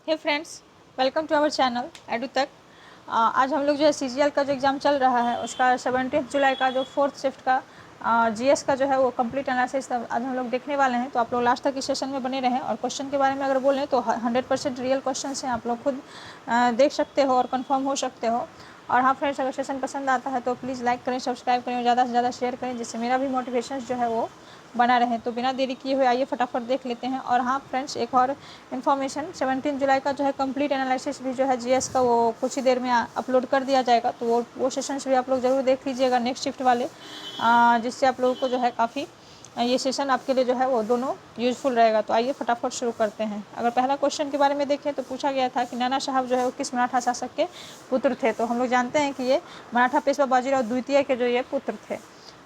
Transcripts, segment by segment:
Hey friends, welcome to our channel Edu Tak. आज हम लोग जो है सीजीएल का जो एग्ज़ाम चल रहा है उसका 17 जुलाई का जो 4th शिफ्ट का जीएस का जो है वो कंप्लीट एनालिसिस आज हम लोग देखने वाले हैं। तो आप लोग लास्ट तक इस सेशन में बने रहें। और क्वेश्चन के बारे में अगर बोलें तो 100% रियल क्वेश्चन हैं, आप लोग खुद देख सकते हो और कंफर्म हो सकते हो। और हाँ फ्रेंड्स, अगर सेशन पसंद आता है तो प्लीज़ लाइक करें, सब्सक्राइब करें और ज़्यादा से ज़्यादा शेयर करें, जिससे मेरा भी मोटिवेशन जो है वो बना रहे। तो बिना देरी किए हुए आइए फटाफट देख लेते हैं। और हाँ फ्रेंड्स, एक और इन्फॉर्मेशन, 17 जुलाई का जो है कंप्लीट एनालिसिस भी जो है जीएस का वो कुछ ही देर में अपलोड कर दिया जाएगा। तो वो सेशंस भी आप लोग ज़रूर देख लीजिएगा नेक्स्ट शिफ्ट वाले, जिससे आप लोगों को जो है काफ़ी ये सेशन आपके लिए जो है वो दोनों यूज़फुल रहेगा। तो आइए फटाफट शुरू करते हैं। अगर पहला क्वेश्चन के बारे में देखें तो पूछा गया था कि नाना साहब जो है वो किस मराठा शासक के पुत्र थे। तो हम लोग जानते हैं कि ये मराठा पेशवा बाजीराव द्वितीय के जो ये पुत्र थे।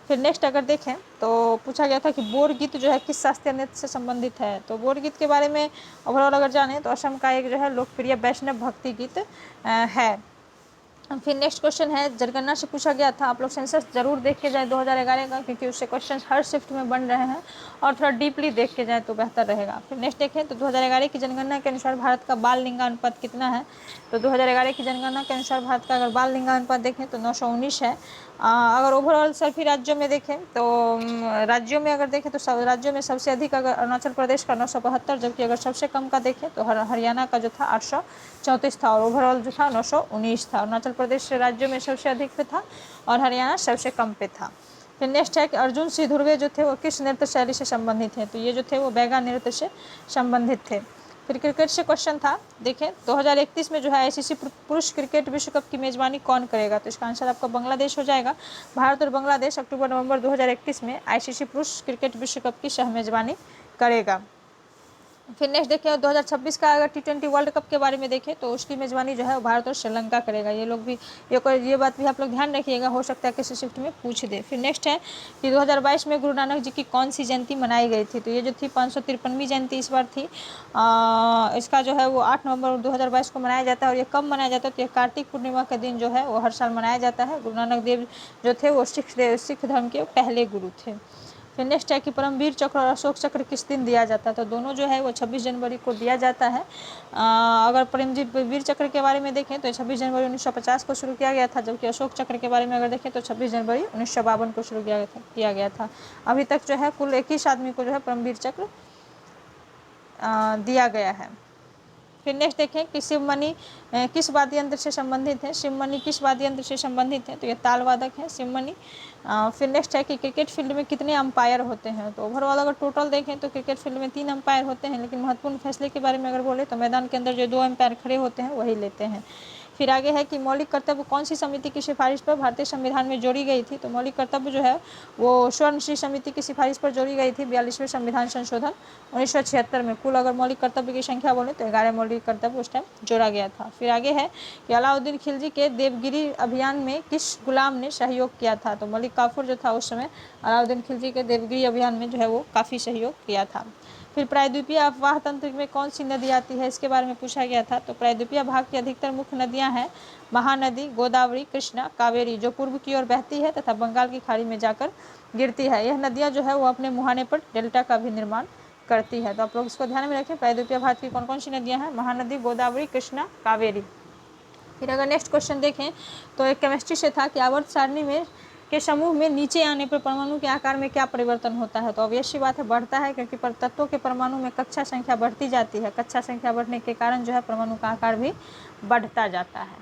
फिर नेक्स्ट अगर देखें तो पूछा गया था कि बोर गीत जो है किस शास्त्रीय नृत्य से संबंधित है। तो बोर गीत के बारे में ओवरऑल अगर जाने तो असम का एक जो है लोकप्रिय वैष्णव भक्ति गीत है। फिर नेक्स्ट क्वेश्चन है जनगणना से पूछा गया था। आप लोग सेंसस जरूर देख के जाए 2011 का, क्योंकि उससे क्वेश्चन हर शिफ्ट में बन रहे हैं और थोड़ा डीपली देख के जाए तो बेहतर रहेगा। फिर नेक्स्ट देखें तो 2011 की जनगणना के अनुसार भारत का बाल लिंगानुपात कितना है। तो 2011 की जनगणना के अनुसार भारत का अगर बाल लिंगानुपात देखें तो 919 है। अगर ओवरऑल सभी राज्यों में देखें तो राज्यों में अगर देखें तो राज्यों में सबसे अधिक अगर अरुणाचल प्रदेश का 972, जबकि अगर सबसे कम का देखें तो हरियाणा का जो था 834 था। और ओवरऑल जो था 919 था। अरुणाचल प्रदेश राज्यों में सबसे अधिक पे था और हरियाणा सबसे कम पे था। फिर नेक्स्ट है कि अर्जुन सिंह धुर्वे जो थे वो किस नृत्य शैली से संबंधित हैं। तो ये जो थे वो बैगा नृत्य से संबंधित थे। फिर क्रिकेट से क्वेश्चन था, देखें 2031 में जो है आईसीसी पुरुष क्रिकेट विश्व कप की मेज़बानी कौन करेगा। तो इसका आंसर आपका बांग्लादेश हो जाएगा। भारत और बांग्लादेश अक्टूबर-नवंबर 2031 में आईसीसी पुरुष क्रिकेट विश्व कप की सह मेज़बानी करेगा। फिर नेक्स्ट देखें 2026 का अगर T20 वर्ल्ड कप के बारे में देखें तो उसकी मेज़बानी जो है भारत और श्रीलंका करेगा। ये लोग भी ये बात भी आप लोग ध्यान रखिएगा, हो सकता है किसी शिफ्ट में पूछ दे। फिर नेक्स्ट है कि 2022 में गुरु नानक जी की कौन सी जयंती मनाई गई थी। तो ये जो थी 553वीं जयंती इस बार थी। इसका जो है वो 8 नवंबर 2022 को मनाया जाता है। और ये कब मनाया जाता है तो ये कार्तिक पूर्णिमा के दिन जो है वो हर साल मनाया जाता है। गुरु नानक देव जो थे वो सिख धर्म के पहले गुरु थे। फिर नेक्स्ट है कि परमवीर चक्र और अशोक चक्र किस दिन दिया जाता है। तो दोनों जो है वो 26 जनवरी को दिया जाता है। अगर परमवीर चक्र के बारे में देखें तो 26 जनवरी 1950 को शुरू किया गया था, जबकि अशोक चक्र के बारे में अगर देखें तो 26 जनवरी 1952 को शुरू किया गया था। अभी तक जो है कुल 21 आदमी को जो है परमवीर चक्र दिया गया है। फिर नेक्स्ट देखें कि शिवमणि किस वाद्य यंत्र से संबंधित है। शिवमणि किस वाद्य यंत्र से संबंधित है। तो ये ताल वादक है शिवमणि। फिर नेक्स्ट है कि क्रिकेट फील्ड में कितने अंपायर होते हैं। तो ओवरऑल अगर टोटल देखें तो क्रिकेट फील्ड में 3 अंपायर होते हैं, लेकिन महत्वपूर्ण फैसले के बारे में अगर बोले तो मैदान के अंदर जो 2 अंपायर खड़े होते हैं वही लेते हैं। फिर आगे है कि मौलिक कर्तव्य कौन सी समिति की सिफारिश पर भारतीय संविधान में जोड़ी गई थी। तो मौलिक कर्तव्य जो है वो स्वर्णश्री समिति की सिफारिश पर जोड़ी गई थी 42वें संविधान संशोधन 1976 में। कुल अगर मौलिक कर्तव्य की संख्या बोले तो 11 मौलिक कर्तव्य उस टाइम जोड़ा गया था। फिर आगे है कि अलाउद्दीन खिलजी के देवगिरी अभियान में किस गुलाम ने सहयोग किया था। तो मलिक काफूर जो था उस समय अलाउद्दीन खिलजी के देवगिरी अभियान में जो है वो काफ़ी सहयोग किया था। फिर प्रायद्वीपीय अफवाह तंत्र में कौन सी नदी आती है, इसके बारे में पूछा गया था। तो प्रायद्वीपीय भाग की अधिकतर मुख्य नदियां हैं महानदी, गोदावरी, कृष्णा, कावेरी, जो पूर्व की ओर बहती है तथा बंगाल की खाड़ी में जाकर गिरती है। यह नदियां जो है वो अपने मुहाने पर डेल्टा का भी निर्माण करती है। तो आप लोग इसको ध्यान में रखें। प्रायद्वीपीय भाग की कौन कौन सी नदियां हैं, महानदी, गोदावरी, कृष्णा, कावेरी। फिर अगर नेक्स्ट क्वेश्चन देखें तो एक केमिस्ट्री से था कि आवर्त सारणी में के समूह में नीचे आने पर परमाणु के आकार में क्या परिवर्तन होता है। तो ऑब्वियस सी बात है बढ़ता है, क्योंकि तत्वों के परमाणु में कक्षा संख्या बढ़ती जाती है। कक्षा संख्या बढ़ने के कारण जो है परमाणु का आकार भी बढ़ता जाता है।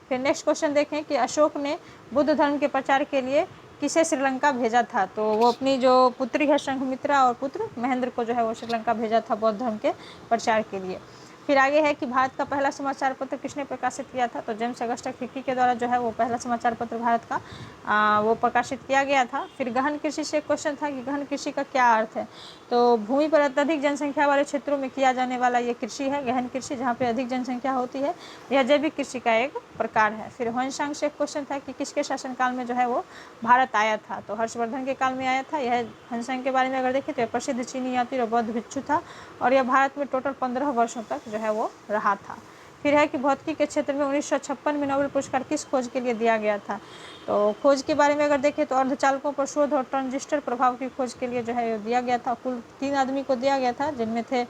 फिर नेक्स्ट क्वेश्चन देखें कि अशोक ने बुद्ध धर्म के प्रचार के लिए किसे श्रीलंका भेजा था। तो वो अपनी जो पुत्री है संघमित्रा और पुत्र महेंद्र को जो है वो श्रीलंका भेजा था बौद्ध धर्म के प्रचार के लिए। फिर आगे है कि भारत का पहला समाचार पत्र किसने प्रकाशित किया था। तो जेम्स अगस्टस हिक्की के द्वारा जो है वो पहला समाचार पत्र भारत का वो प्रकाशित किया गया था। फिर गहन कृषि से क्वेश्चन था कि गहन कृषि का क्या अर्थ है। तो भूमि पर अत्यधिक जनसंख्या वाले क्षेत्रों में किया जाने वाला ये कृषि है गहन कृषि, जहाँ पे अधिक जनसंख्या होती है। यह जैविक कृषि का एक प्रकार है। फिर ह्वेनसांग से क्वेश्चन था कि किसके शासनकाल में जो है वो भारत आया था। तो हर्षवर्धन के काल में आया था। यह ह्वेनसांग के बारे में अगर देखें तो यह प्रसिद्ध चीनी यात्री और बौद्ध भिक्षु था और यह भारत में टोटल 15 वर्षों तक जो है वो रहा था। फिर है कि भौतिकी के क्षेत्र में 1956 में नोबेल पुरस्कार किस खोज के लिए दिया गया था। तो खोज के बारे में अगर देखें तो अर्धचालकों पर शोध और ट्रांजिस्टर प्रभाव की खोज के लिए जो है दिया गया था। कुल 3 आदमी को दिया गया था, जिनमें थे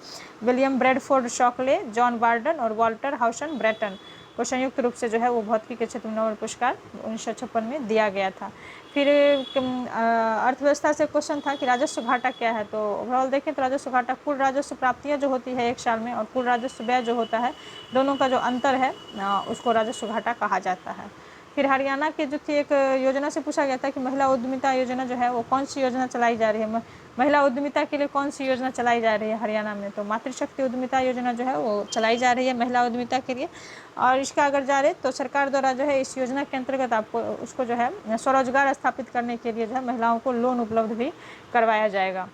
विलियम ब्रैडफोर्ड शॉकले, जॉन बार्डन और वॉल्टर हाउसन ब्रेटन को संयुक्त रूप से जो है वो भौतिकी के क्षेत्र में नोबेल पुरस्कार 1956 में दिया गया था। फिर अर्थव्यवस्था से क्वेश्चन था कि राजस्व घाटा क्या है। तो ओवरऑल देखें तो राजस्व घाटा कुल राजस्व प्राप्तियाँ जो होती है एक साल में और कुल राजस्व व्यय जो होता है, दोनों का जो अंतर है उसको राजस्व घाटा कहा जाता है। फिर हरियाणा की जो थी एक योजना से पूछा गया था कि महिला उद्यमिता योजना जो है वो कौन सी योजना चलाई जा रही है, महिला उद्यमिता के लिए कौन सी योजना चलाई जा रही है हरियाणा में। तो मातृशक्ति उद्यमिता योजना जो है वो चलाई जा रही है महिला उद्यमिता के लिए। और इसका अगर जा रहे तो सरकार द्वारा जो है इस योजना के अंतर्गत आपको उसको जो है स्वरोजगार स्थापित करने के लिए जो है महिलाओं को लोन उपलब्ध भी करवाया जाएगा।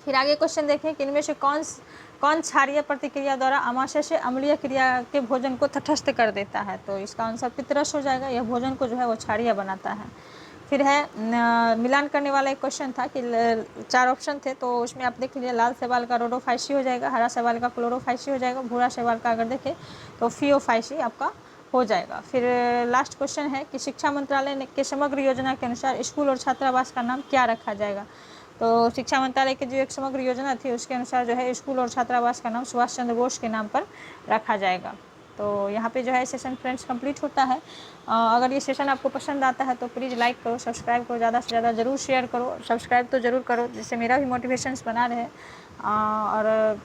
फिर आगे क्वेश्चन देखें कि इनमें से कौन क्षारीय प्रतिक्रिया द्वारा आमाशय से अम्लीय क्रिया के भोजन को तटस्थ कर देता है। तो इसका आंसर पितरस हो जाएगा। यह भोजन को जो है वो क्षारीय बनाता है। फिर है मिलान करने वाला एक क्वेश्चन था कि 4 ऑप्शन थे, तो उसमें आप देख लीजिए लाल शैवाल का रोडोफाइसी हो जाएगा, हरा शैवाल का क्लोरोफाइसी हो जाएगा, भूरा शैवाल का अगर देखें तो फियोफाइसी आपका हो जाएगा। फिर लास्ट क्वेश्चन है कि शिक्षा मंत्रालय के समग्र योजना के अनुसार स्कूल और छात्रावास का नाम क्या रखा जाएगा। तो शिक्षा मंत्रालय की जो एक समग्र योजना थी उसके अनुसार जो है स्कूल और छात्रावास का नाम सुभाष चंद्र बोस के नाम पर रखा जाएगा। तो यहाँ पे जो है सेशन फ्रेंड्स कंप्लीट होता है। अगर ये सेशन आपको पसंद आता है तो प्लीज़ लाइक करो, सब्सक्राइब करो, ज़्यादा से ज़्यादा ज़रूर शेयर करो, सब्सक्राइब तो ज़रूर करो जिससे मेरा भी मोटिवेशंस बना रहे। और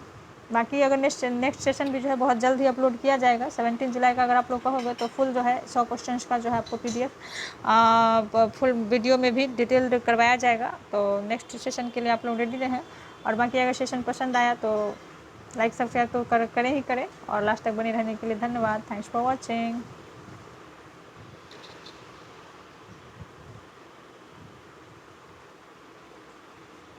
बाकी अगर नेक्स्ट सेशन भी जो है बहुत जल्द ही अपलोड किया जाएगा। 17 जुलाई का अगर आप लोग कहोगे तो फुल जो है 100 क्वेश्चंस का जो है आपको PDF फुल वीडियो में भी डिटेल करवाया जाएगा। तो नेक्स्ट सेशन के लिए आप लोग रेडी रहें। और बाकी अगर सेशन पसंद आया तो लाइक सब्सक्राइब तो करें ही करें। और लास्ट तक बने रहने के लिए धन्यवाद। Thanks for watching.